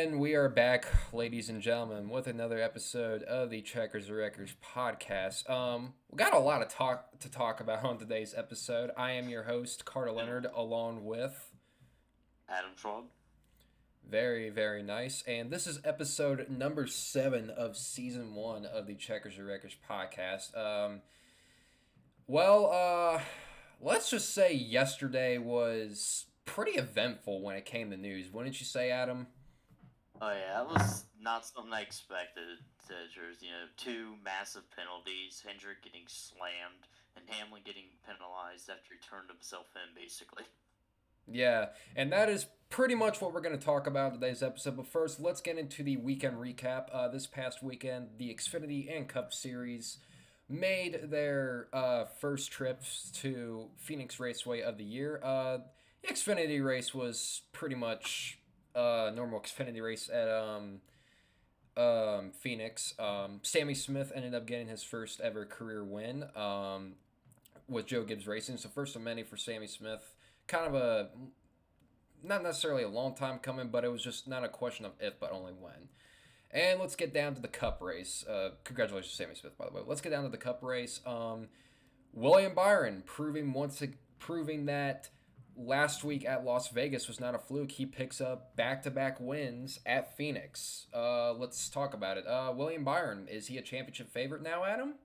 And we are back, ladies and gentlemen, with another episode of the Checkers and Wreckers podcast. We got a lot of talk about on today's episode. I am your host, Carter Leonard, along with Adam Schwab. very nice. And this is episode number 7 of season 1 of the Checkers and Wreckers podcast. Well, let's just say yesterday was pretty eventful when it came to news. Wouldn't you say, Adam? Oh yeah, that was not something I expected. There's two massive penalties, Hendrick getting slammed and Hamlin getting penalized after he turned himself in, basically. Yeah, and that is pretty much what we're going to talk about in today's episode. But first, let's get into the weekend recap. This past weekend, the Xfinity and Cup Series made their first trips to Phoenix Raceway of the year. The Xfinity race was pretty much a normal Xfinity race at Phoenix. Sammy Smith ended up getting his first ever career win with Joe Gibbs Racing. So first of many for Sammy Smith. Kind of a not necessarily a long time coming, but it was just not a question of if, but only when. And let's get down to the Cup race. Congratulations, Sammy Smith, by the way. Let's get down to the Cup race. William Byron proving that last week at Las Vegas was not a fluke. He picks up back-to-back wins at Phoenix. Let's talk about it. William Byron, is he a championship favorite now, Adam?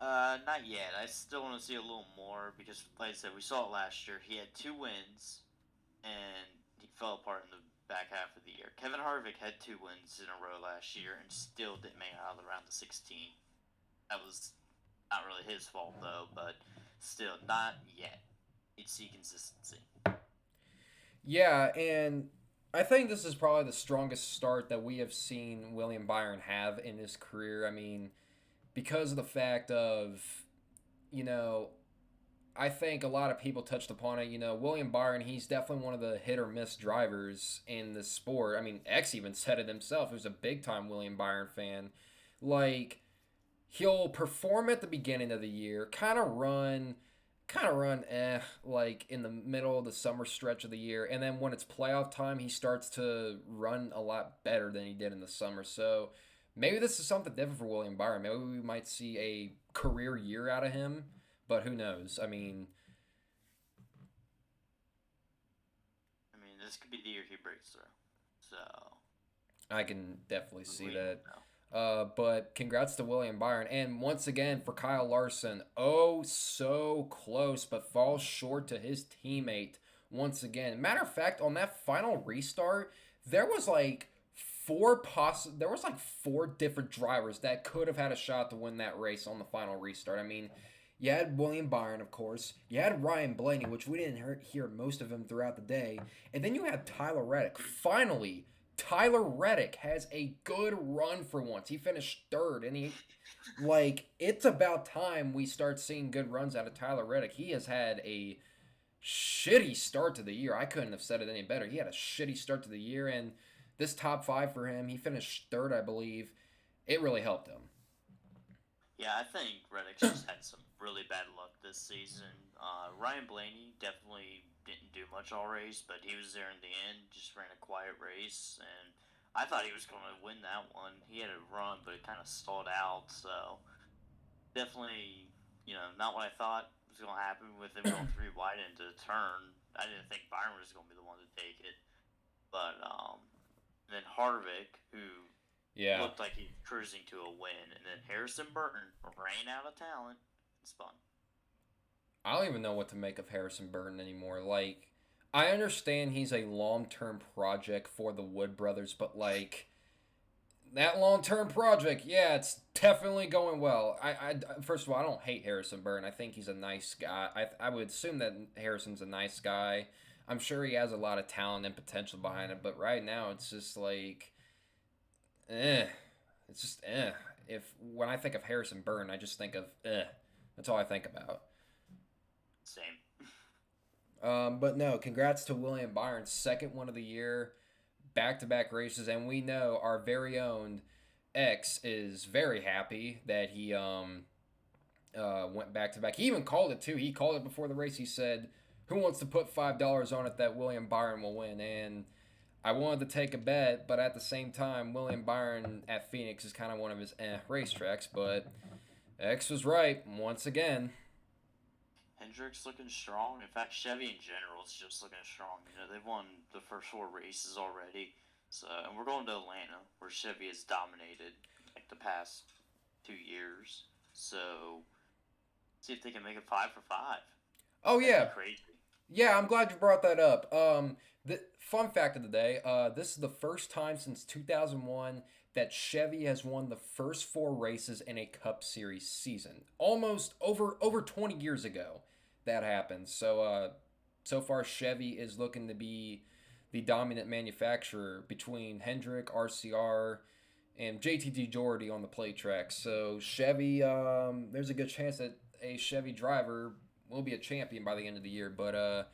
Not yet. I still want to see a little more because, like I said, we saw it last year. He had 2 wins, and he fell apart in the back half of the year. Kevin Harvick had 2 wins in a row last year and still didn't make it out of the round of 16. That was not really his fault, though, but still, not yet. You'd see consistency. Yeah, and I think this is probably the strongest start that we have seen William Byron have in his career. I mean, because of the fact of, you know, I think a lot of people touched upon it. William Byron, he's definitely one of the hit or miss drivers in this sport. I mean, X even said it himself. He was a big time William Byron fan. Like, he'll perform at the beginning of the year, kind of run like in the middle of the summer stretch of the year, and then when it's playoff time he starts to run a lot better than he did in the summer. So maybe this is something different for William Byron. Maybe we might see a career year out of him, but who knows? I mean, This could be the year he breaks through. So, I can definitely see we that. know. But congrats to William Byron. And once again for Kyle Larson, oh so close, but falls short to his teammate once again. Matter of fact, on that final restart, there was like there was like four different drivers that could have had a shot to win that race on the final restart. I mean, you had William Byron, of course. You had Ryan Blaney, which we didn't hear most of him throughout the day. And then you had Tyler Reddick. Finally, Tyler Reddick has a good run for once. He finished third, and it's about time we start seeing good runs out of Tyler Reddick. He has had a shitty start to the year. I couldn't have said it any better. He had a shitty start to the year, and this top five for him, he finished third, I believe. It really helped him. Yeah, I think Reddick's just had some really bad luck this season. Ryan Blaney definitely didn't do much all race, but he was there in the end, just ran a quiet race, and I thought he was going to win that one. He had a run, but it kind of stalled out, so definitely, not what I thought was going to happen with him going three wide into the turn. I didn't think Byron was going to be the one to take it, but then Harvick, who Yeah. looked like he was cruising to a win, and then Harrison Burton ran out of talent and spun. I don't even know what to make of Harrison Burton anymore. Like, I understand he's a long term project for the Wood Brothers, but like that long term project, yeah, it's definitely going well. First of all, I don't hate Harrison Burton. I think he's a nice guy. I would assume that Harrison's a nice guy. I'm sure he has a lot of talent and potential behind it, but right now it's just like, eh. It's just eh. If when I think of Harrison Burton, I just think of eh. That's all I think about. Same. But no, congrats to William Byron, second one of the year, back to back races, and we know our very own X is very happy that he went back to back. He even called it too. He called it before the race. He said, "Who wants to put $5 on it that William Byron will win?" And I wanted to take a bet, but at the same time, William Byron at Phoenix is kind of one of his racetracks. But X was right once again. Hendrick's looking strong. In fact, Chevy in general is just looking strong. They've won the first 4 races already. So, and we're going to Atlanta, where Chevy has dominated like the past 2 years. So, see if they can make it 5 for 5. Oh That'd yeah, be crazy. yeah. I'm glad you brought that up. The fun fact of the day. This is the first time since 2001 that Chevy has won the first 4 races in a Cup Series season. Almost over 20 years ago, that happened. So far Chevy is looking to be the dominant manufacturer between Hendrick, RCR, and JTG Doherty on the plate track. So Chevy, there's a good chance that a Chevy driver will be a champion by the end of the year. But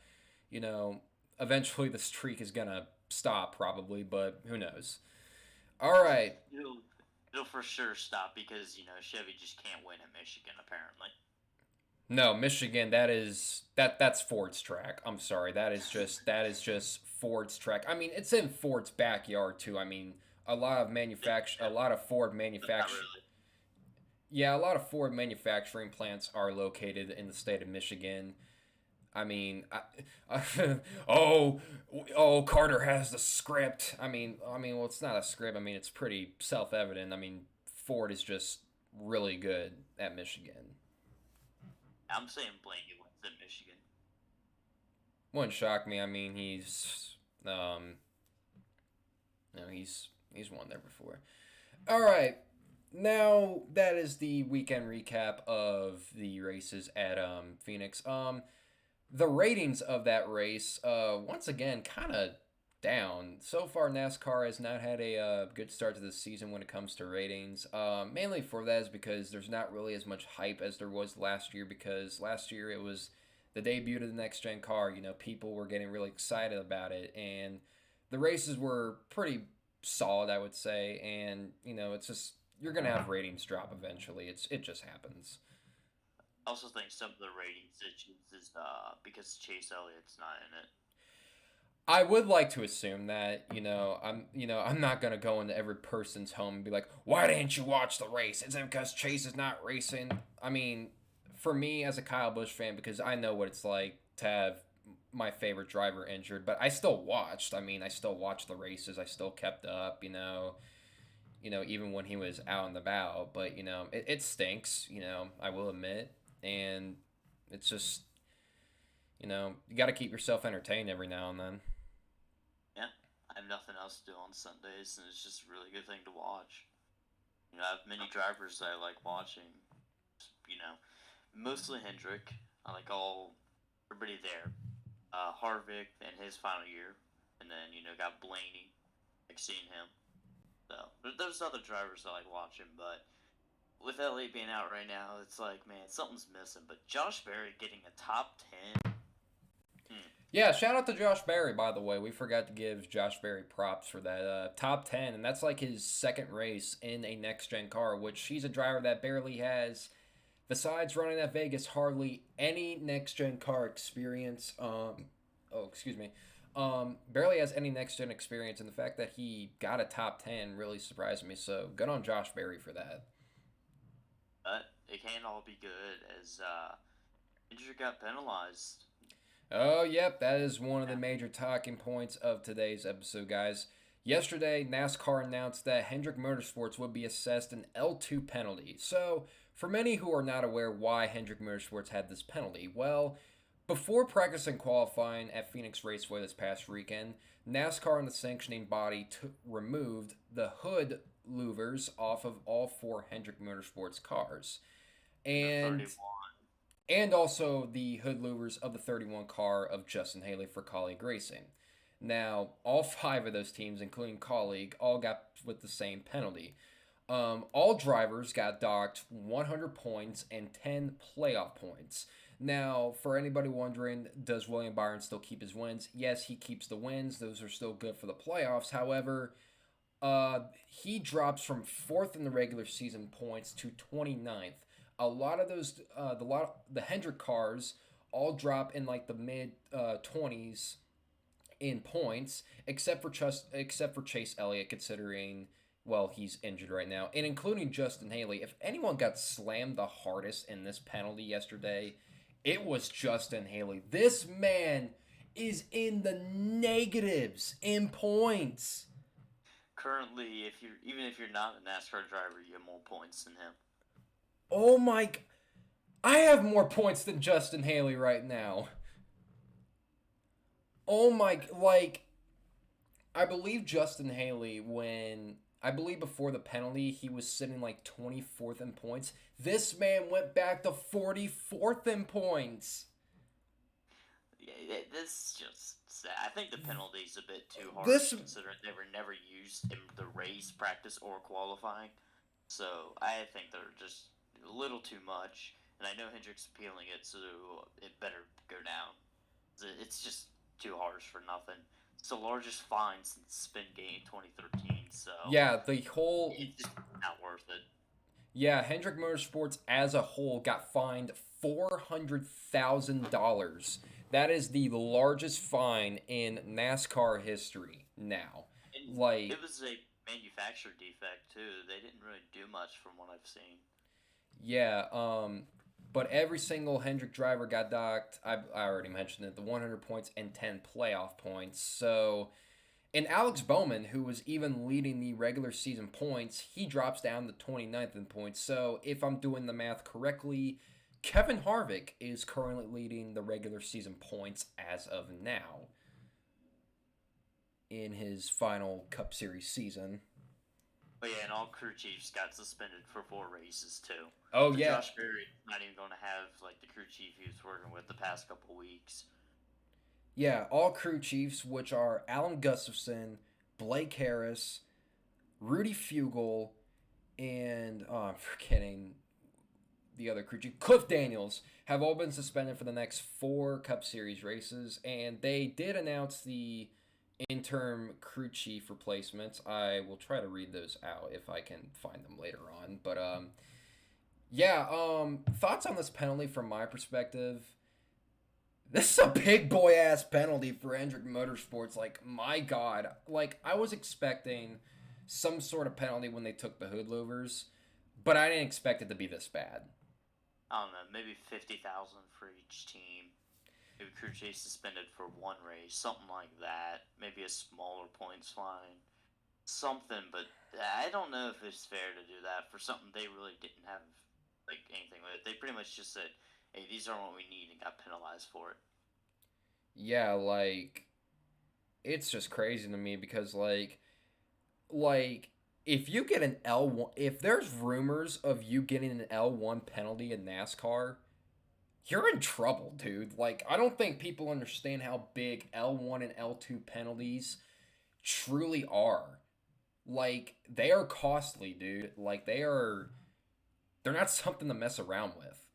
you know, eventually the streak is gonna stop probably, but who knows? All right. It'll for sure stop because Chevy just can't win at Michigan apparently. No, Michigan. That's Ford's track. I'm sorry. That is just Ford's track. I mean, it's in Ford's backyard too. I mean, a lot of Ford manufacture. Really. Yeah, a lot of Ford manufacturing plants are located in the state of Michigan. I mean, oh, Carter has the script. Well, it's not a script. I mean, it's pretty self-evident. I mean, Ford is just really good at Michigan. I'm saying Blaney wins at Michigan. Wouldn't shock me. I mean, he's won there before. All right, now that is the weekend recap of the races at Phoenix. The ratings of that race, once again, kind of down. So far, NASCAR has not had a good start to the season when it comes to ratings. Mainly for that is because there's not really as much hype as there was last year, because last year it was the debut of the next-gen car. People were getting really excited about it, and the races were pretty solid, I would say, and, it's just, you're going to have ratings drop eventually. It just happens. I also think some of the ratings issues is because Chase Elliott's not in it. I would like to assume that, I'm not gonna go into every person's home and be like, why didn't you watch the race? Is it because Chase is not racing? I mean, for me as a Kyle Busch fan, because I know what it's like to have my favorite driver injured, but I still watched. I still watched the races. I still kept up, even when he was out and about. But, it stinks, I will admit. And it's just, you got to keep yourself entertained every now and then. Yeah, I have nothing else to do on Sundays, and it's just a really good thing to watch. I have many drivers that I like watching. Mostly Hendrick. I like everybody there. Harvick in his final year, and then got Blaney. Like seeing him. So there's other drivers I like watching, but with LA being out right now, it's like, man, something's missing. But Josh Berry getting a top 10. Yeah, shout out to Josh Berry, by the way. We forgot to give Josh Berry props for that top 10, and that's like his second race in a next-gen car, which he's a driver that barely has, besides running at Vegas, hardly any next-gen car experience. Barely has any next-gen experience, and the fact that he got a top 10 really surprised me, so good on Josh Berry for that. But it can't all be good as Hendrick got penalized. Oh, yep, that is one of the major talking points of today's episode, guys. Yesterday, NASCAR announced that Hendrick Motorsports would be assessed an L2 penalty. So, for many who are not aware why Hendrick Motorsports had this penalty, well, before practice and qualifying at Phoenix Raceway this past weekend, NASCAR and the sanctioning body removed the hood louvers off of all 4 Hendrick Motorsports cars. And also the hood louvers of the 31 car of Justin Haley for Colleague Racing. Now, all 5 of those teams, including Colleague, all got with the same penalty. All drivers got docked 100 points and 10 playoff points. Now, for anybody wondering, does William Byron still keep his wins? Yes, he keeps the wins. Those are still good for the playoffs. However, he drops from 4th in the regular season points to 29th. A lot of those, the Hendrick cars all drop in like the mid 20s in points, except for Chase Elliott, considering well he's injured right now, and including Justin Haley. If anyone got slammed the hardest in this penalty yesterday, it was Justin Haley. This man is in the negatives in points. Currently, if you're not a NASCAR driver, you have more points than him. Oh my! I have more points than Justin Haley right now. Oh my! Like, I believe Justin Haley I believe before the penalty he was sitting like 24th in points. This man went back to 44th in points. Yeah, this just sad. I think the penalty's a bit too harsh This considering they were never used in the race, practice, or qualifying. So I think they're just a little too much. And I know Hendrick's appealing it, so it better go down. It's just too harsh for nothing. It's the largest fine since Spingate in 2013, so yeah, the whole it's just not worth it. yeah, Hendrick Motorsports as a whole got fined $400,000. That is the largest fine in NASCAR history now. And Like, it was a manufacturer defect too. They didn't really do much from what I've seen. yeah, but every single Hendrick driver got docked. I already mentioned it, the 100 points and 10 playoff points. So, and Alex Bowman, who was even leading the regular season points, he drops down to 29th in points. So, if I'm doing the math correctly, Kevin Harvick is currently leading the regular season points as of now in his final Cup Series season. But yeah, and all crew chiefs got suspended for 4 races too. Oh, So yeah. Josh Berry not even going to have like the crew chief he was working with the past couple weeks. Yeah, all crew chiefs, which are Alan Gustafson, Blake Harris, Rudy Fugle, and I'm forgetting the other crew chief, Cliff Daniels, have all been suspended for the next 4 Cup Series races, and they did announce the interim crew chief replacements. I will try to read those out if I can find them later on. But yeah, thoughts on this penalty from my perspective. This is a big boy ass penalty for Hendrick Motorsports. Like, my God. Like, I was expecting some sort of penalty when they took the hood louvers, but I didn't expect it to be this bad. I don't know, maybe 50,000 for each team. Maybe crew chief suspended for 1 race, something like that. Maybe a smaller points fine, something. But I don't know if it's fair to do that for something they really didn't have like anything with. They pretty much just said, "Hey, these aren't what we need," and got penalized for it. Yeah, like, it's just crazy to me because, like if you get an L1, if there's rumors of you getting an L1 penalty in NASCAR, you're in trouble, dude. Like, I don't think people understand how big L1 and L2 penalties truly are. Like, they are costly, dude. Like, they're not something to mess around with.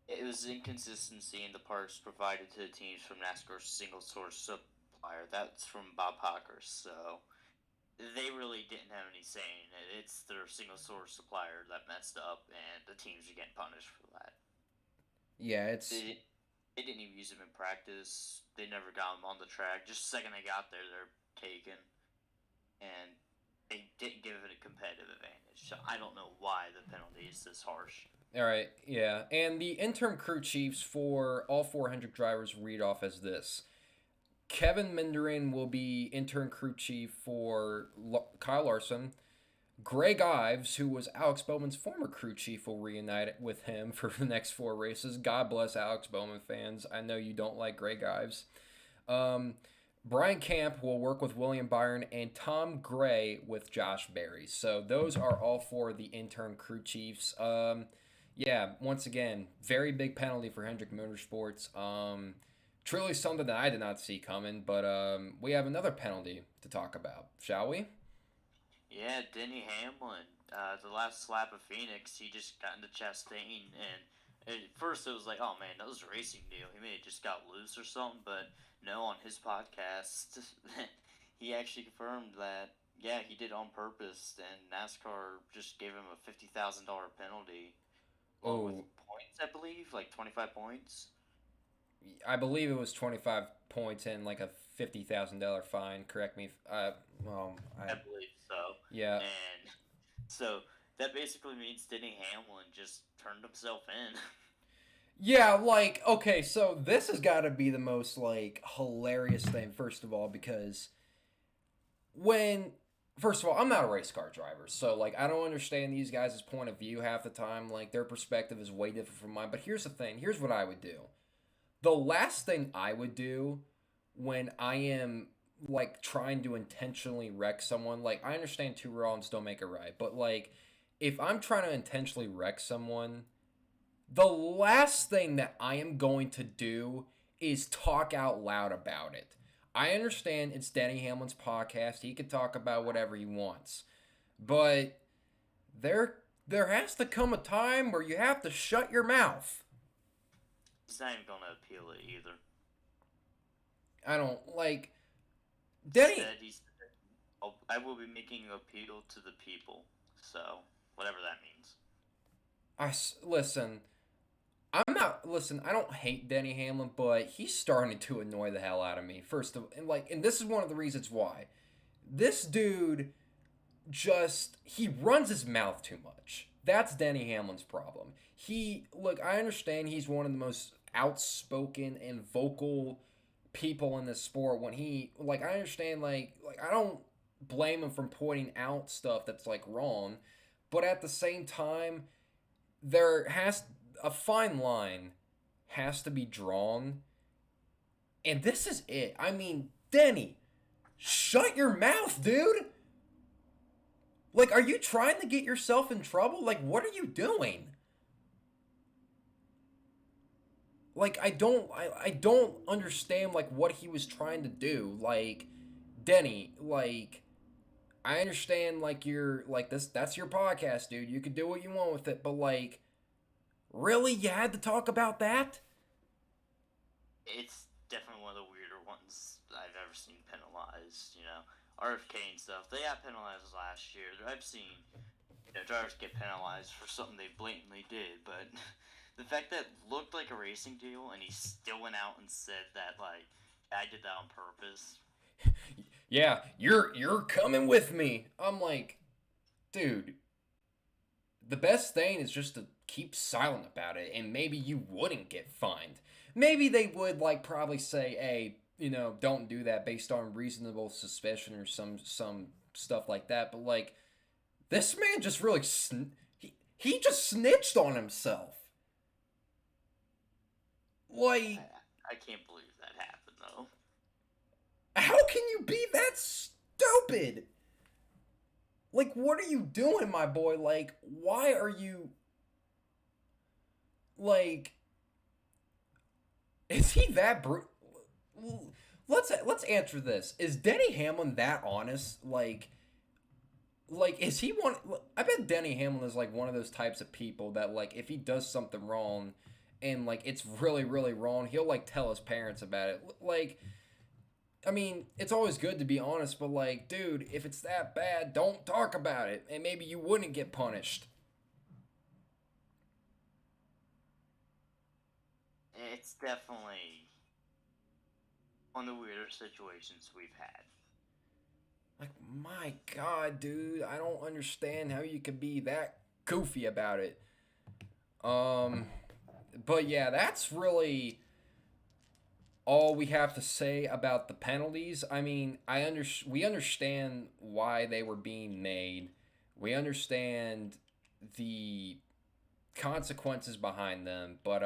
It was inconsistency in the parts provided to the teams from NASCAR's single source supplier. That's from Bob Hocker, so they really didn't have any say in it. It's their single source supplier that messed up, and the teams are getting punished for that. Yeah, it's They didn't even use them in practice. They never got them on the track. Just the second they got there, they're taken, and they didn't give it a competitive advantage. So I don't know why the penalty is this harsh. all right. Yeah, and the interim crew chiefs for all 400 drivers read off as this: Kevin Minderen will be interim crew chief for Kyle Larson. Greg Ives, who was Alex Bowman's former crew chief, will reunite with him for the next 4 races. God bless Alex Bowman fans. I know you don't like Greg Ives. Brian Camp will work with William Byron, and Tom Gray with Josh Berry. So those are all 4 of the intern crew chiefs. Yeah, once again, very big penalty for Hendrick Motorsports. Truly something that I did not see coming, but we have another penalty to talk about, shall we? Yeah, Denny Hamlin. The last lap of Phoenix, he just got into Chastain, and at first it was like, oh man, that was a racing deal. He may have just got loose or something, but no, on his podcast, he actually confirmed that, yeah, he did on purpose, and NASCAR just gave him a $50,000 penalty, along with Oh, points, I believe, like 25 points. I believe it was 25 points and like a $50,000 fine. Correct me. Well, I believe so. yeah. And so that basically means Denny Hamlin just turned himself in. Yeah, like, okay, so this has got to be the most, like, hilarious thing, first of all, because when, first of all, I'm not a race car driver, so, like, I don't understand these guys' point of view half the time. Like, their perspective is way different from mine. But here's the thing, here's what I would do. The last thing I would do when I am, like, trying to intentionally wreck someone, like, I understand two wrongs don't make a right, but, like, if I'm trying to intentionally wreck someone, the last thing that I am going to do is talk out loud about it. I understand it's Denny Hamlin's podcast. He can talk about whatever he wants. But there has to come a time where you have to shut your mouth. He's not even going to appeal it either. I don't like Denny. Instead, he said, oh, I will be making an appeal to the people. So, whatever that means. Listen. I'm not listen. I don't hate Denny Hamlin, but he's starting to annoy the hell out of me. First of and this is one of the reasons why. This dude he runs his mouth too much. That's Denny Hamlin's problem. I understand he's one of the most outspoken and vocal people in this sport. When I understand I don't blame him from pointing out stuff that's like wrong, but at the same time, there has a fine line has to be drawn. And this is it. I mean, Denny, shut your mouth, dude. Like, are you trying to get yourself in trouble? Like, what are you doing? Like, I don't understand, like, what he was trying to do. Like, Denny, like, I understand, like, you're, like, that's your podcast, dude. You can do what you want with it, but, like, really? You had to talk about that? It's definitely one of the weirder ones I've ever seen penalized, RFK and stuff. They got penalized last year. I've seen drivers get penalized for something they blatantly did, but the fact that it looked like a racing deal and he still went out and said that, like, I did that on purpose. Yeah, you're coming with me. I'm like, dude, the best thing is just to keep silent about it, and maybe you wouldn't get fined. Maybe they would, like, probably say, hey, don't do that based on reasonable suspicion or some stuff like that. But, like, this man just really he just snitched on himself. Like, I can't believe that happened, though. How can you be that stupid? Like, what are you doing, my boy? Like, why are you... Like, is he that Let's answer this. Is Denny Hamlin that honest? Like, is he one? I bet Denny Hamlin is like one of those types of people that, like, if he does something wrong, and like it's really really wrong, he'll like tell his parents about it. Like, I mean, it's always good to be honest, but like, dude, if it's that bad, don't talk about it, and maybe you wouldn't get punished. It's definitely one of the weirder situations we've had. Like, my God, dude, I don't understand how you could be that goofy about it. But yeah, that's really all we have to say about the penalties. I mean, we understand why they were being made. We understand the consequences behind them, but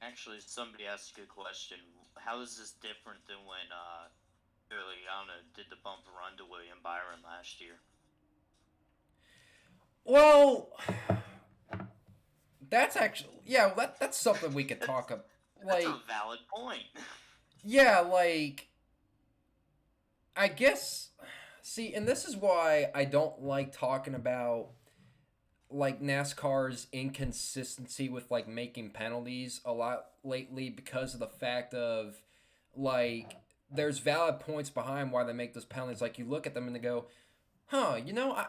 Actually, somebody asked a good question. How is this different than when Juliana did the bump run to William Byron last year? Well, that's actually that's something we could talk about. Like, that's a valid point. Yeah, like, I guess. See, and this is why I don't like talking about like NASCAR's inconsistency with like making penalties a lot lately, because of the fact of like there's valid points behind why they make those penalties. Like, you look at them and they go, Huh,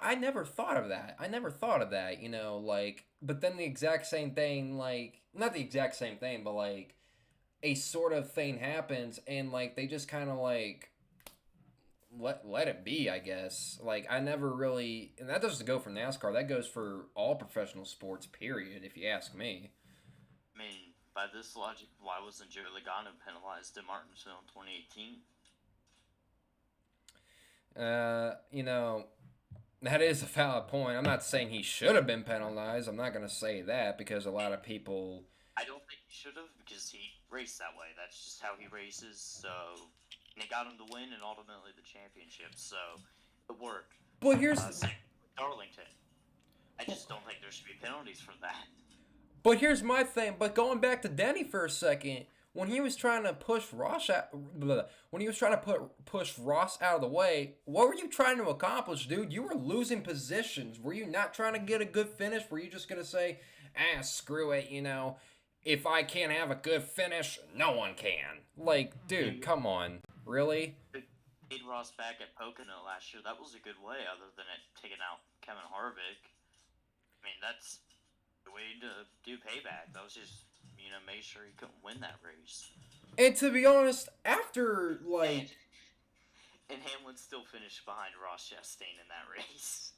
I never thought of that. I never thought of that, like, but then the exact same thing, like, not the exact same thing, but like, a sort of thing happens, and like, they just kind of like, let it be, I guess. Like, I never really, and that doesn't go for NASCAR, that goes for all professional sports, period, if you ask me. I mean, by this logic, why wasn't Joe Logano penalized in Martinsville in 2018? You know, that is a valid point. I'm not saying he should have been penalized. I'm not going to say that because a lot of people. I don't think he should have because he raced that way. That's just how he races. So, and it got him the win and ultimately the championship. So, it worked. But here's. Same with Darlington. I just don't think there should be penalties for that. But here's my thing. But going back to Denny for a second, when he was trying to push Ross out, when he was trying to push Ross out of the way, what were you trying to accomplish, dude? You were losing positions. Were you not trying to get a good finish? Were you just gonna say, screw it, if I can't have a good finish, no one can. Like, dude, come on, really? Made Ross back at Pocono last year. That was a good way, other than it taking out Kevin Harvick. I mean, that's the way to do payback. That was just make sure he couldn't win that race. And to be honest, after like, and Hamlin still finished behind Ross Chastain in that race.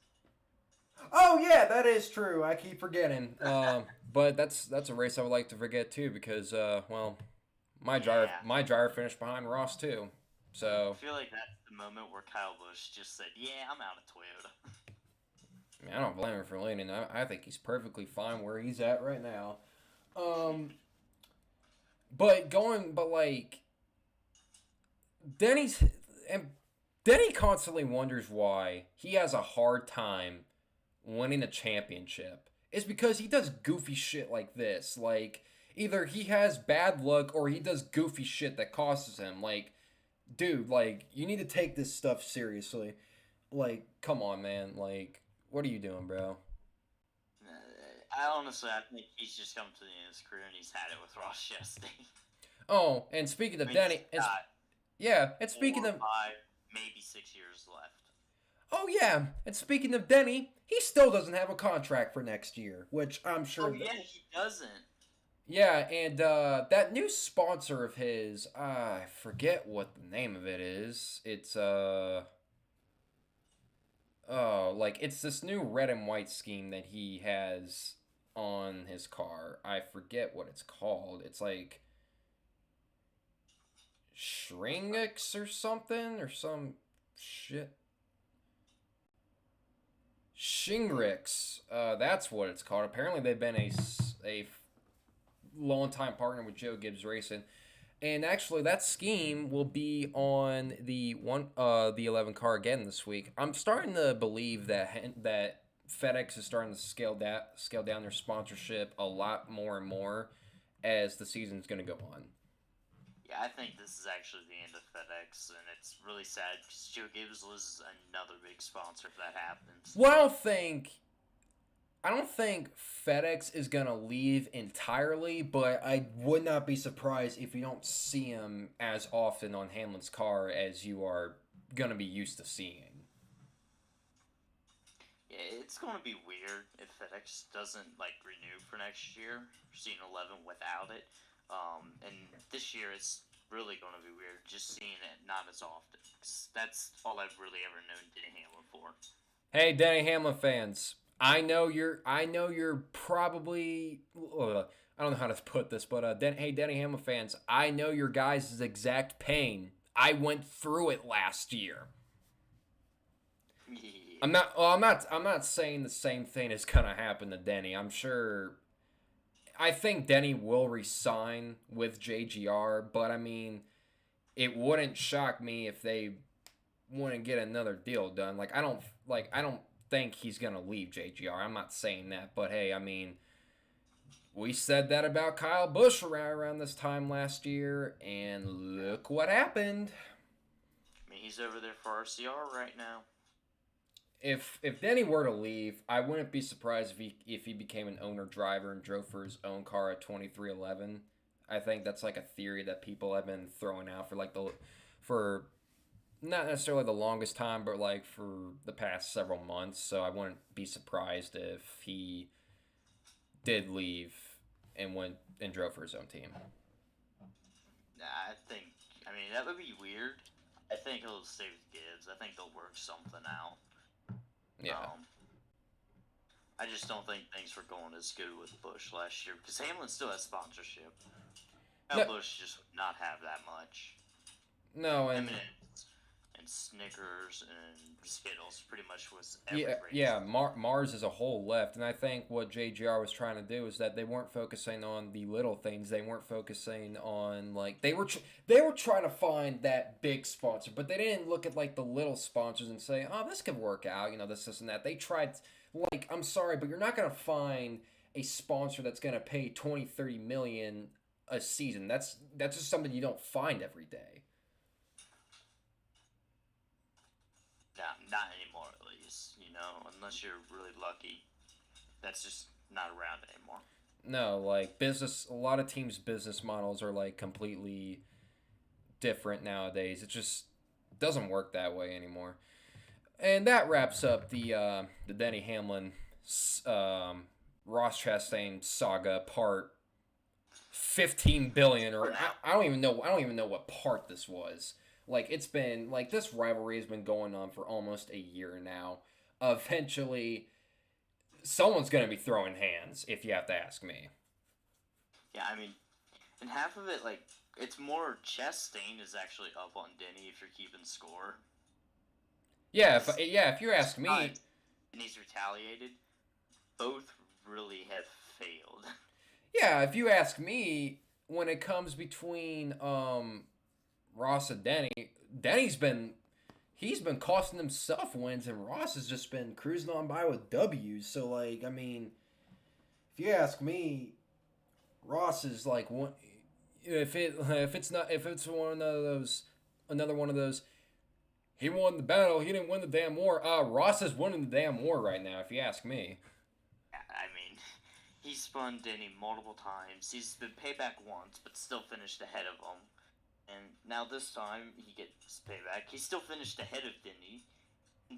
Oh yeah, that is true. I keep forgetting. But that's a race I would like to forget too because well, my driver finished behind Ross too. So I feel like that's the moment where Kyle Busch just said, "Yeah, I'm out of Toyota." I mean, I don't blame him for leaving. I think he's perfectly fine where he's at right now. But like Denny's and Denny constantly wonders why he has a hard time winning a championship. It's because he does goofy shit like this. Like, either he has bad luck or he does goofy shit that costs him. Like, dude, like, you need to take this stuff seriously. Like, come on, man. Like, what are you doing, bro? I think he's just come to the end of his career and he's had it with Ross Chastain. Oh, and speaking of Denny, and speaking of 5, maybe 6 years left. Oh yeah, and speaking of Denny, he still doesn't have a contract for next year, which I'm sure. Oh yeah, he doesn't. Yeah, and that new sponsor of his, I forget what the name of it is. It's like it's this new red and white scheme that he has on his car. I forget what it's called. It's like Shringix or something or some shit. Shingrix, that's what it's called. Apparently, they've been a long time partner with Joe Gibbs Racing, and actually, that scheme will be on the 11 car again this week. I'm starting to believe that FedEx is starting to scale down their sponsorship a lot more and more as the season's going to go on. Yeah, I think this is actually the end of FedEx, and it's really sad because Joe Gibbs loses another big sponsor if that happens. Well, I don't think FedEx is gonna leave entirely, but I would not be surprised if you don't see him as often on Hamlin's car as you are gonna be used to seeing. Yeah, it's gonna be weird if FedEx doesn't renew for next year. We're seeing 11 without it. And this year it's really going to be weird just seeing it not as often. 'Cause that's all I've really ever known Denny Hamlin for. Hey, Denny Hamlin fans, I know you're probably I don't know how to put this, but hey, Denny Hamlin fans, I know your guys' exact pain. I went through it last year. Yeah. I'm not saying the same thing is gonna happen to Denny. I think Denny will resign with JGR, but I mean, it wouldn't shock me if they wouldn't get another deal done. I don't think he's gonna leave JGR. I'm not saying that, but hey, I mean, we said that about Kyle Busch around this time last year, and look what happened. I mean, he's over there for RCR right now. If Denny were to leave, I wouldn't be surprised if he became an owner driver and drove for his own car at 2311. I think that's a theory that people have been throwing out for not necessarily the longest time, but like for the past several months. So I wouldn't be surprised if he did leave and went and drove for his own team. Nah, I mean, that would be weird. I think he'll stay with Gibbs. I think they'll work something out. Yeah. I just don't think things were going as good with Busch last year because Hamlin still has sponsorship. Now No, Busch just would not have that much. no, and And Snickers and Skittles pretty much was every yeah, race. yeah. Mars as a whole left, and I think what JGR was trying to do is that they weren't focusing on the little things. They weren't focusing on like they were trying to find that big sponsor, but they didn't look at like the little sponsors and say, "Oh, this could work out," this and that. They tried like, I'm sorry, but you're not gonna find a sponsor that's gonna pay 20, 30 million a season. That's just something you don't find every day. Not anymore, at least. Unless you're really lucky. That's just not around anymore. No, like business, a lot of teams' business models are like completely different nowadays. It just doesn't work that way anymore. And that wraps up the Denny Hamlin, Ross Chastain saga part 15 billion, or I don't even know. I don't even know what part this was. Like it's been like this rivalry has been going on for almost a year now. Eventually, someone's gonna be throwing hands, if you have to ask me. Yeah, I mean, and half of it, like, it's more Chastain is actually up on Denny if you're keeping score. Yeah, if you ask me, And he's retaliated. Both really have failed. yeah, if you ask me, when it comes between Ross and Denny, he's been costing himself wins, and Ross has just been cruising on by with W's. So like, I mean, if you ask me, Ross is like one. If it's one of those, another one of those, he won the battle, he didn't win the damn war. Ross is winning the damn war right now, if you ask me. I mean, he spun Denny multiple times. He's been payback once, but still finished ahead of him. And now this time he gets payback. He still finished ahead of Denny.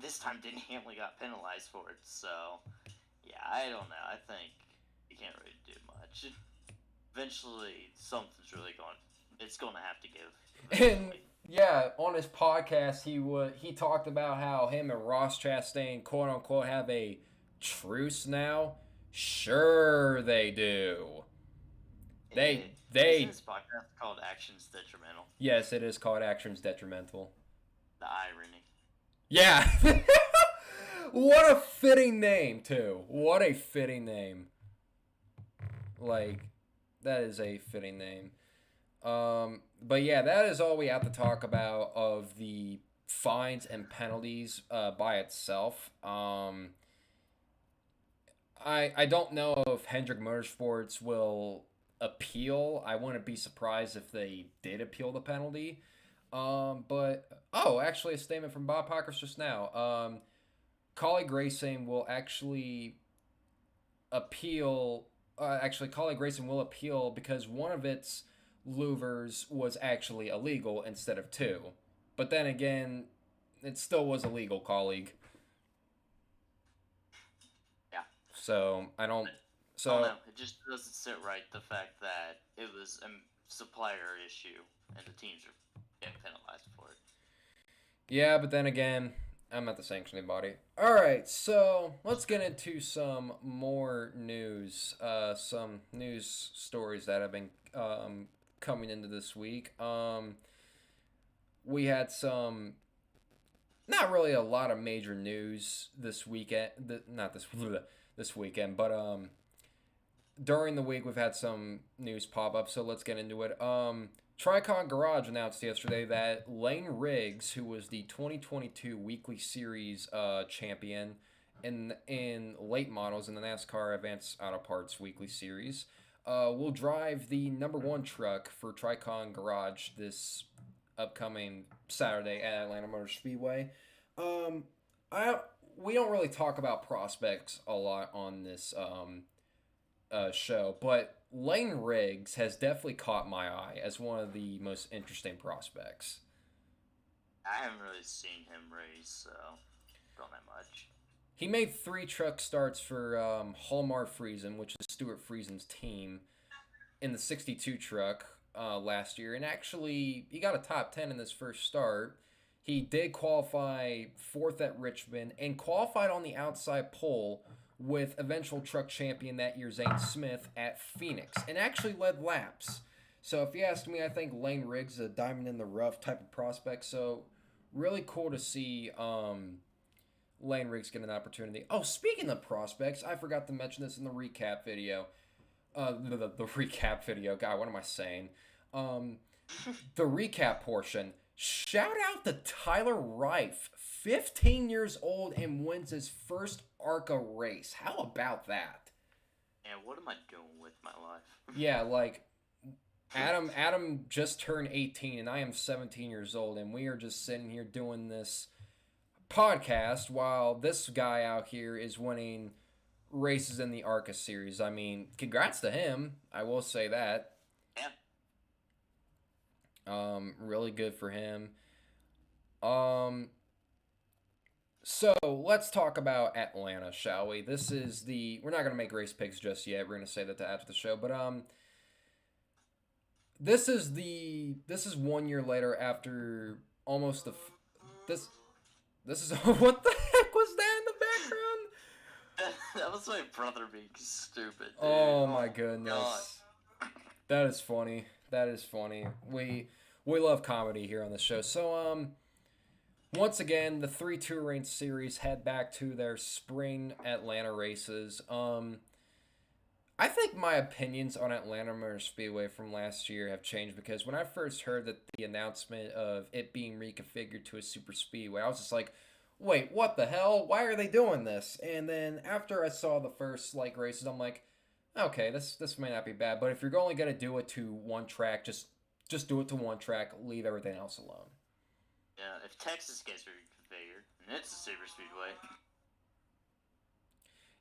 This time Denny Hamlin got penalized for it. So, yeah, I don't know. I think he can't really do much. Eventually, something's really going. It's going to have to give. And yeah, on his podcast, he talked about how him and Ross Chastain, quote unquote, have a truce now. Sure, they do. They Isn't this podcast called Actions Detrimental? Yes, it is called Actions Detrimental. The irony. Yeah. What a fitting name, too. What a fitting name. Like, that is a fitting name. But yeah, that is all we have to talk about of the fines and penalties by itself. I don't know if Hendrick Motorsports will appeal. I wouldn't be surprised if they did appeal the penalty. Actually, a statement from Bob Pockers just now. Colleague Racing will actually appeal. Colleague Racing will appeal because one of its louvers was actually illegal instead of two. But then again, it still was illegal, colleague. Yeah. So I don't. So oh, no, it just doesn't sit right. The fact that it was a supplier issue and the teams are getting penalized for it. yeah, but then again, I'm not the sanctioning body. All right, so let's get into some more news. Some news stories that have been coming into this week. We had some, not really a lot of major news this weekend. Not this this weekend, but during the week we've had some news pop up. So let's get into it. Tricon Garage announced yesterday that Lane Riggs, who was the 2022 Weekly Series champion in late models in the NASCAR Advanced Auto Parts Weekly Series, will drive the number one truck for Tricon Garage this upcoming Saturday at Atlanta Motor Speedway. We don't really talk about prospects a lot on this show, but Lane Riggs has definitely caught my eye as one of the most interesting prospects. I I haven't really seen him race, so don't that much. He made 3 truck starts for Hallmar Friesen, which is Stuart Friesen's team, in the 62 truck last year. And actually, he got a top 10 in his first start. He did qualify 4th at Richmond and qualified on the outside pole with eventual truck champion that year, Zane Smith, at Phoenix, and actually led laps. So if you ask me, I think Lane Riggs is a diamond in the rough type of prospect. So really cool to see Lane Riggs get an opportunity. Oh, speaking of prospects, I forgot to mention this in the recap video. The recap video. God, what am I saying? The recap portion. Shout out to Tyler Reif, 15 years old and wins his first ARCA race. How about that? And what am I doing with my life? Yeah, like Adam just turned 18 and I am 17 years old, and we are just sitting here doing this podcast while this guy out here is winning races in the ARCA series. I mean, congrats to him. I will say that. Yeah. Really good for him. So let's talk about Atlanta, shall we? We're not gonna make race picks just yet. We're gonna say that after the show, but this is 1 year later after almost this is what the heck was that in the background? That was my brother being stupid, dude. Oh my goodness. God. That is funny. We love comedy here on the show. So once again, the 3 Touring series head back to their spring Atlanta races. I think my opinions on Atlanta Motor Speedway from last year have changed, because when I first heard that the announcement of it being reconfigured to a super speedway, I was just like, wait, what the hell? Why are they doing this? And then after I saw the first races, I'm like, okay, this may not be bad, but if you're only going to do it to one track, just do it to one track, leave everything else alone. Yeah, if Texas gets reconfigured, and it's a super speedway.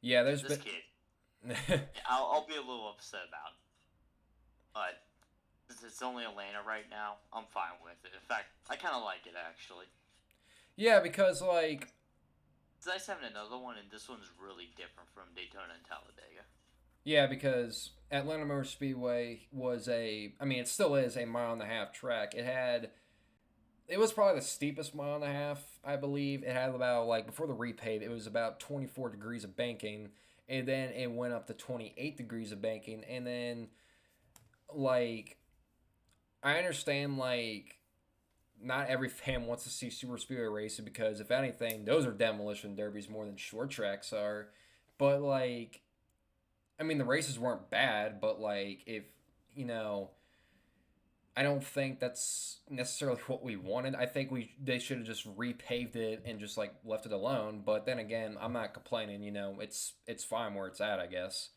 Yeah, there's this kid. I'll be a little upset about it. But since it's only Atlanta right now, I'm fine with it. In fact, I kind of like it, actually. Yeah, because, It's nice having another one, and this one's really different from Daytona and Talladega. Yeah, because Atlanta Motor Speedway was it still is a 1.5-mile track. It was probably the steepest 1.5 miles, I believe. It had about, before the repave, it was about 24 degrees of banking, and then it went up to 28 degrees of banking, and then, I understand, not every fan wants to see super speedway racing, because, if anything, those are demolition derbies more than short tracks are, but, the races weren't bad, but, if, I don't think that's necessarily what we wanted. I think they should have just repaved it and just left it alone. But then again, I'm not complaining. It's fine where it's at, I guess.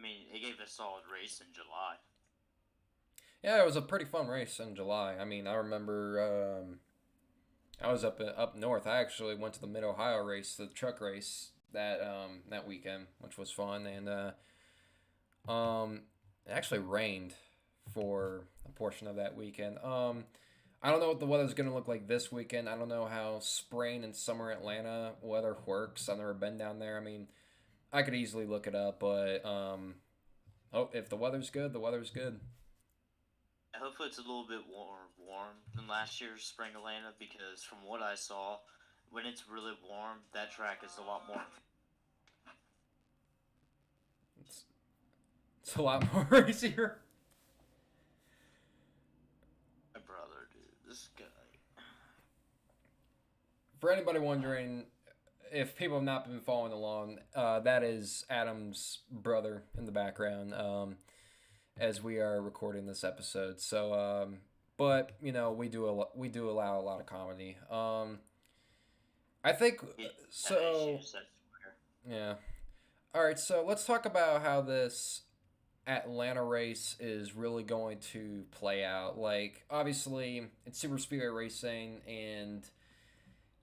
It gave a solid race in July. Yeah, it was a pretty fun race in July. I remember I was up north. I actually went to the Mid Ohio race, the truck race that weekend, which was fun, and it actually rained for a portion of that weekend. I don't know what the weather's going to look like this weekend. I don't know how spring and summer Atlanta weather works. I've never been down there. I could easily look it up, but if the weather's good, the weather's good. Hopefully it's a little bit more warm than last year's spring Atlanta, because from what I saw, when it's really warm, that track is a lot more... It's a lot more easier. My brother, dude. This guy. For anybody wondering, if people have not been following along, that is Adam's brother in the background, as we are recording this episode. So, but we do allow a lot of comedy. I think so. Yeah. All right. So let's talk about how this Atlanta race is really going to play out. Obviously, it's super speedway racing, and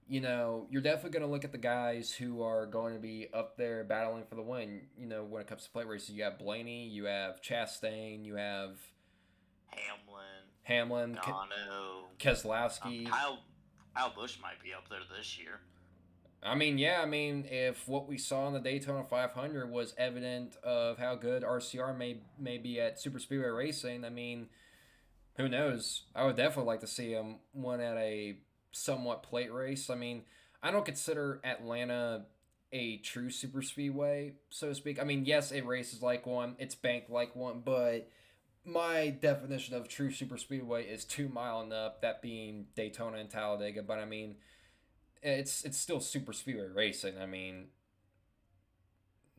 you're definitely going to look at the guys who are going to be up there battling for the win. When it comes to plate racing, you have Blaney, you have Chastain, you have Hamlin, Keselowski. Kyle Busch might be up there this year. I mean, yeah, I mean, if what we saw in the Daytona 500 was evident of how good RCR may be at super speedway racing, I mean, who knows? I would definitely like to see him win at a somewhat plate race. I mean, I don't consider Atlanta a true super speedway, so to speak. I mean, yes, it races like one, it's banked like one, but my definition of true super speedway is 2 mile and up, that being Daytona and Talladega. But I mean, it's still super speedway racing. I mean,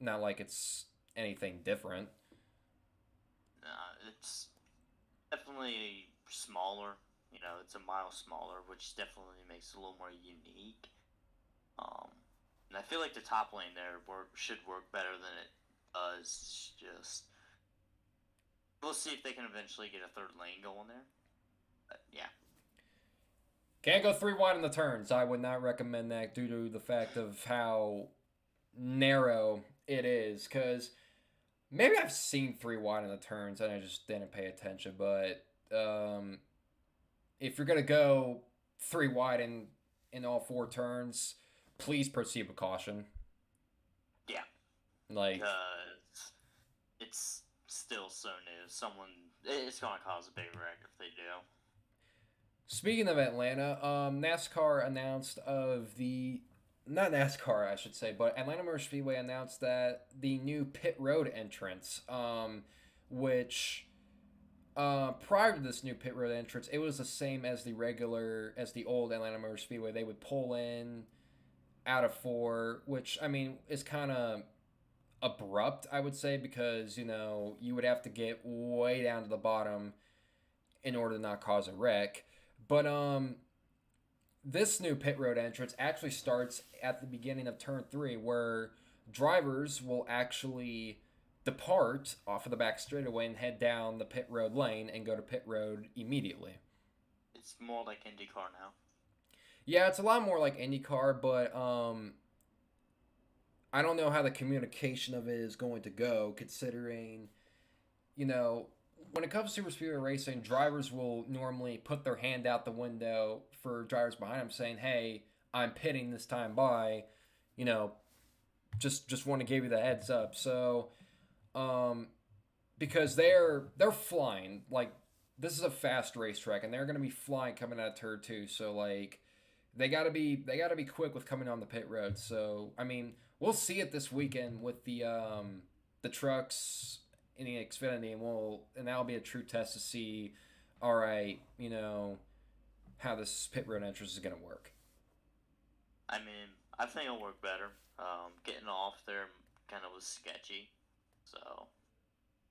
not like it's anything different. It's definitely smaller. It's a mile smaller, which definitely makes it a little more unique. Um, and I feel like the top lane there should work better than it does. It's just we'll see if they can eventually get a third lane going there. But yeah, Can't go 3 wide in the turns. I would not recommend that due to the fact of how narrow it is. Because maybe I've seen 3 wide in the turns and I just didn't pay attention. But if you're gonna go 3 wide in all 4 turns, please proceed with caution. yeah, Like, because it's still so new. It's gonna cause a big wreck if they do. speaking of Atlanta, NASCAR announced of the not NASCAR, I should say, but Atlanta Motor Speedway announced that the new pit road entrance, which prior to this new pit road entrance, it was the same as the old Atlanta Motor Speedway. They would pull in out of four, which I mean is kind of abrupt, I would say, because you would have to get way down to the bottom in order to not cause a wreck. But this new pit road entrance actually starts at the beginning of turn three, where drivers will actually depart off of the back straightaway and head down the pit road lane and go to pit road immediately. It's more like IndyCar now. Yeah, it's a lot more like IndyCar, but I don't know how the communication of it is going to go, considering, you know, when it comes to super speedway racing, drivers will normally put their hand out the window for drivers behind them, saying, "Hey, I'm pitting this time by," you know, just want to give you the heads up. So, um, because they're flying, like, this is a fast racetrack, and they're gonna be flying coming out of turn two. So like, they gotta be quick with coming on the pit road. So I mean, we'll see it this weekend with the trucks in the Xfinity, and that'll be a true test to see, all right, how this pit road entrance is gonna work. I mean, I think it'll work better. Getting off there kind of was sketchy, so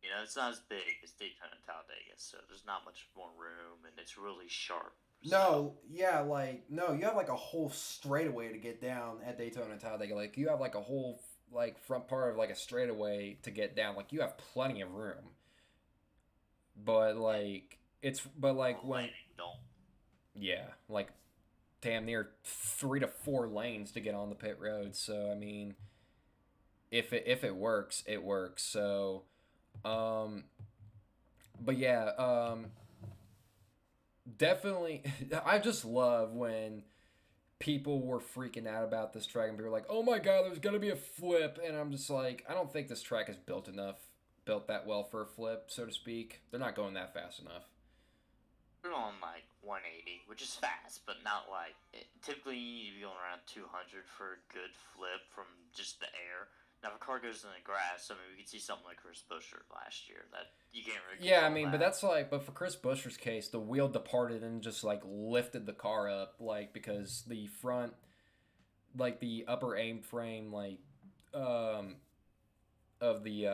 it's not as big as Daytona and Talladega, so there's not much more room, and it's really sharp. So No, yeah, like no, you have like a whole straightaway to get down at Daytona and Talladega. Like you have like a whole like front part of like a straightaway to get down. Like you have plenty of room. But like but like when landing don't. yeah, like damn near 3 to 4 lanes to get on the pit road. So I mean, if it works, it works. So um but yeah, definitely I just love when people were freaking out about this track and people were like, "Oh my god, there's gonna be a flip," and I'm just like, I don't think this track is built that well for a flip, so to speak. They're not going that fast enough. We're on like 180, which is fast, but not like typically you need to be going around 200 for a good flip from just the air. Now, if a car goes in the grass, I mean, we could see something like Chris Buescher last year. That you can't really Yeah, I control mean, but that. that's like, but for Chris Buescher's case, the wheel departed and just like lifted the car up, like because the front, like the upper aim frame, like um of the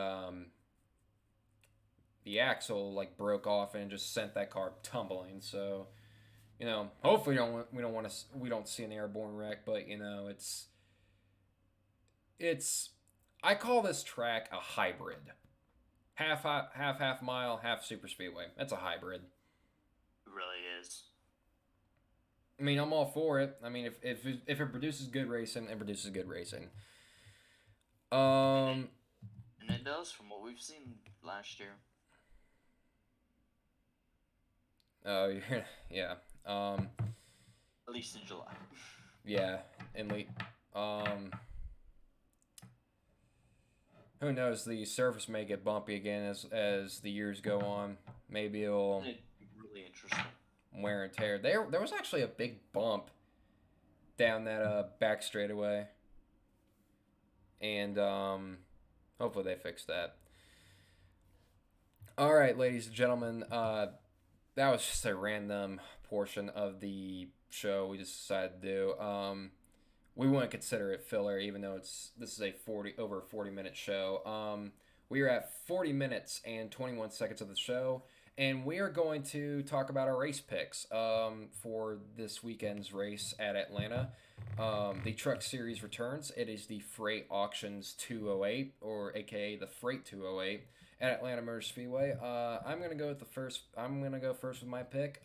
axle, like broke off and just sent that car tumbling. So hopefully we don't see an airborne wreck, but it's I call this track a hybrid, half mile, half super speedway. That's a hybrid. It really is. I mean, I'm all for it. I mean, if it produces good racing, it produces good racing. And it, Um, and it does from what we've seen last year. oh, yeah. At least in July. Yeah, and who knows? The surface may get bumpy again as the years go on. Maybe it'll Really interesting. wear and tear. There was actually a big bump down that back straightaway, and hopefully they fix that. All right, ladies and gentlemen, that was just a random portion of the show we just decided to do. We wouldn't consider it filler, even though this is a over 40-minute show. We are at 40 minutes and 21 seconds of the show, and we are going to talk about our race picks for this weekend's race at Atlanta. The Truck Series returns. It is the Freight Auctions 208, or AKA the Freight 208 at Atlanta Motor Speedway. I'm gonna go first with my pick.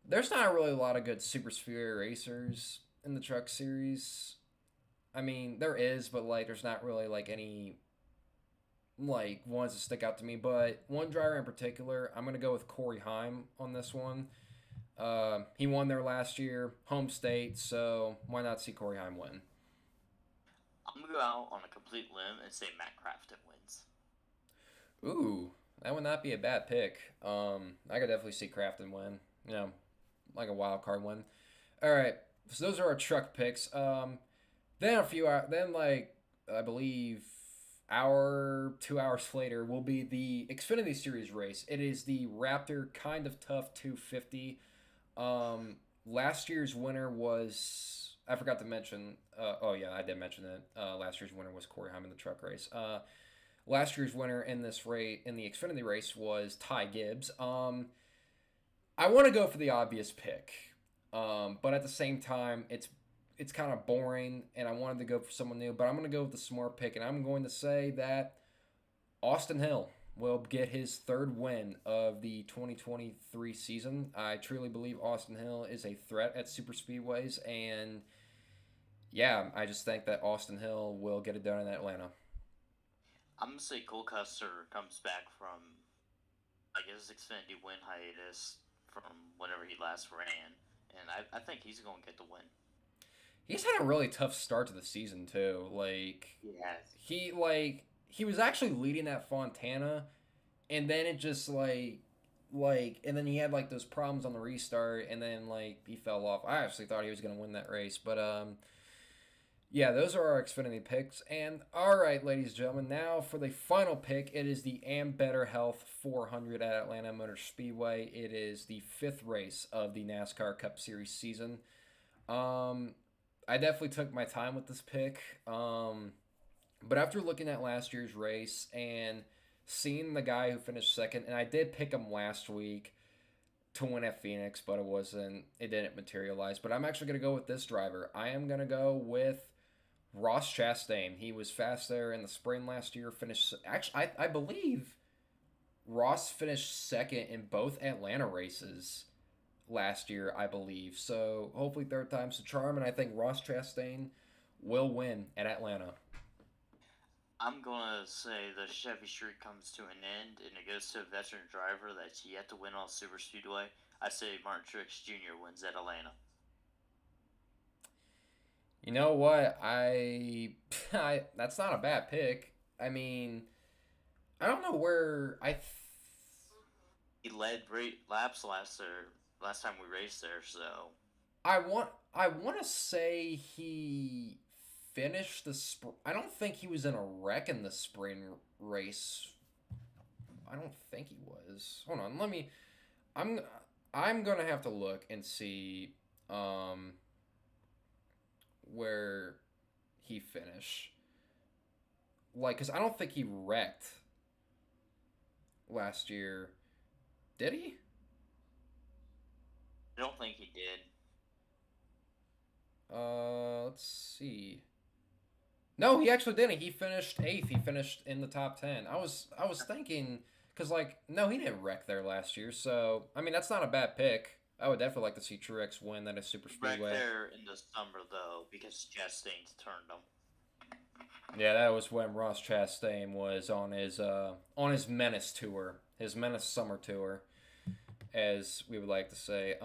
There's not really a lot of good Super Speedway racers in the Truck Series. I mean, there is, but there's not really any ones that stick out to me. But one driver in particular, I'm gonna go with Corey Heim on this one. He won there last year, home state, so why not see Corey Heim win? I'm gonna go out on a complete limb and say Matt Crafton wins. Ooh, that would not be a bad pick. I could definitely see Crafton win. Like a wild card win. All right, so those are our truck picks. Then I believe 2 hours later will be the Xfinity Series race. It is the Raptor Kind of Tough 250. Last year's winner was, I forgot to mention. I did mention it. Last year's winner was Corey Heim in the truck race. Last year's winner in this race, in the Xfinity race, was Ty Gibbs. I want to go for the obvious pick, but at the same time, it's kind of boring, and I wanted to go for someone new. But I'm going to go with the smart pick, and I'm going to say that Austin Hill will get his third win of the 2023 season. I truly believe Austin Hill is a threat at super speedways, and yeah, I just think that Austin Hill will get it done in Atlanta. I'm going to say Cole Custer comes back from, I guess, Xfinity win hiatus from whenever he last ran, and I think he's going to get the win. He's had a really tough start to the season too. He was actually leading at Fontana, and then it just and then he had those problems on the restart, and then he fell off. I actually thought he was going to win that race, but yeah, those are our Xfinity picks. And all right, ladies and gentlemen, now for the final pick, it is the Am Better Health 400 at Atlanta Motor Speedway. It is the 5th race of the NASCAR Cup Series season. I definitely took my time with this pick. But after looking at last year's race and seeing the guy who finished second, and I did pick him last week to win at Phoenix, but it didn't materialize. But I'm actually going to go with this driver. I am going to go with Ross Chastain. He was fast there in the spring last year. I believe Ross finished second in both Atlanta races last year, I believe. So hopefully third time's the charm, and I think Ross Chastain will win at Atlanta. I'm going to say the Chevy streak comes to an end, and it goes to a veteran driver that's yet to win all Super Speedway. I say Martin Truex Jr. wins at Atlanta. You know what? That's not a bad pick. I mean, I don't know where he led laps last time we raced there, so I want to say he finished the spring. I don't think he was in a wreck in the spring race. I don't think he was. Hold on, I'm gonna have to look and see where he finished. Because I don't think he wrecked last year. Did he? I don't think he did. Let's see. No, he actually didn't. He finished 8th. He finished in the top 10. I was thinking, because no, he didn't wreck there last year. So I mean, that's not a bad pick. I would definitely like to see Truex win that at Super Speedway. Wrecked there in the summer though, because Chastain turned him. Yeah, that was when Ross Chastain was on his Menace tour, his Menace summer tour, as we would like to say.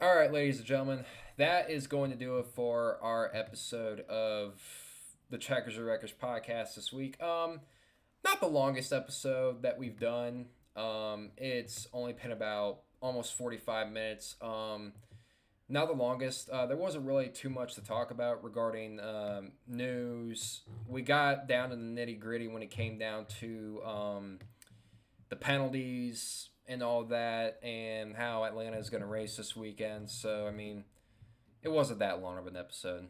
All right, ladies and gentlemen, that is going to do it for our episode of the Checkers or Wreckers podcast this week. Not the longest episode that we've done. It's only been about almost 45 minutes. Not the longest. There wasn't really too much to talk about regarding news. We got down to the nitty gritty when it came down to the penalties and all that, and how Atlanta is going to race this weekend. So, I mean, it wasn't that long of an episode.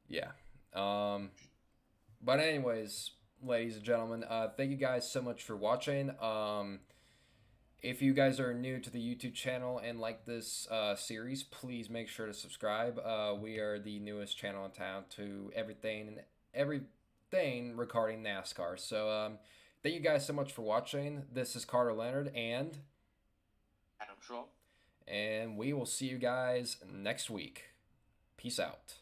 Yeah. But anyways, ladies and gentlemen, thank you guys so much for watching. If you guys are new to the YouTube channel and like this series, please make sure to subscribe. We are the newest channel in town to everything regarding NASCAR. So thank you guys so much for watching. This is Carter Leonard Adam Shaw. and we will see you guys next week. Peace out.